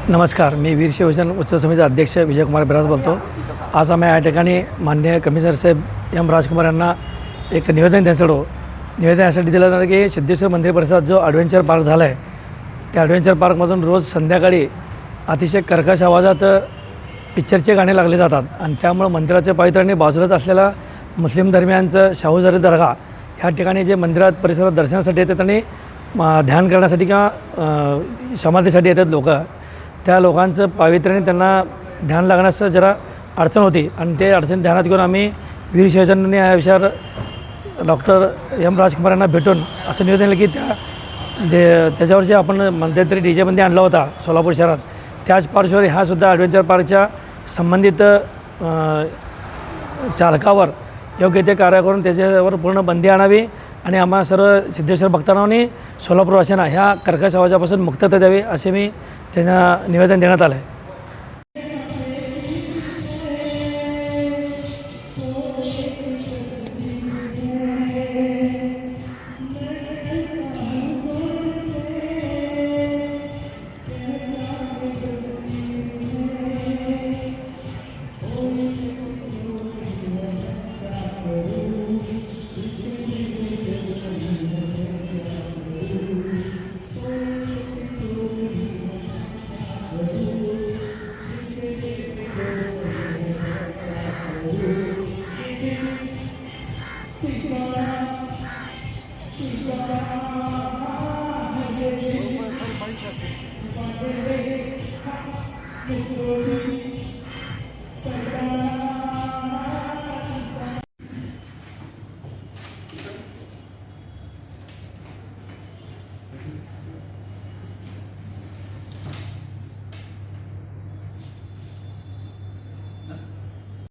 नमस्कार, मी वीर शिवजन उच्च समितीचे अध्यक्ष विजयकुमार बिराज बोलतो। आज आम्ही या ठिकाणी माननीय कमिशनर साहेब एम राजकुमार यांना एक निवेदन निवेदन यासाठी दिलं जातं की सिद्धेश्वर मंदिर परिसरात जो ॲडव्हेंचर पार्क झाला आहे त्या ॲडव्हेंचर पार्कमधून रोज संध्याकाळी अतिशय कर्कश आवाजात पिक्चरचे गाणे लागले जातात आणि त्यामुळे मंदिराच्या पावित्र्याने बाजूलाच असलेला मुस्लिम धर्मियांचं शाहूजारी दर्गा ह्या ठिकाणी जे मंदिरात परिसरात दर्शनासाठी येतात आणि ध्यान करण्यासाठी किंवा समाधीसाठी येतात लोक, त्या लोकांचं पावित्र्याने त्यांना ध्यान लागण्यास जरा अडचण होती आणि ते अडचण ध्यानात घेऊन आम्ही वीर शिवजनांनी या विषयावर डॉक्टर एम राजकुमार यांना भेटून असं निवेदन दिलं की त्याच्यावर जे आपण मध्यंतरी DJ बंदी आणला होता सोलापूर शहरात, त्याच पार्श्वभूमीवर ह्यासुद्धा ॲडव्हेंचर पार्कच्या संबंधित चालकावर योग्य ते कार्य करून त्याच्यावर पूर्ण बंदी आणावी आणि आम्हा सर्व सिद्धेश्वर भक्तांना आणि सोलापूरवासियांना ह्या कर्कश आवाजापासून मुक्तता द्यावी असे मी त्यांना निवेदन देण्यात आलं आहे। Thank you.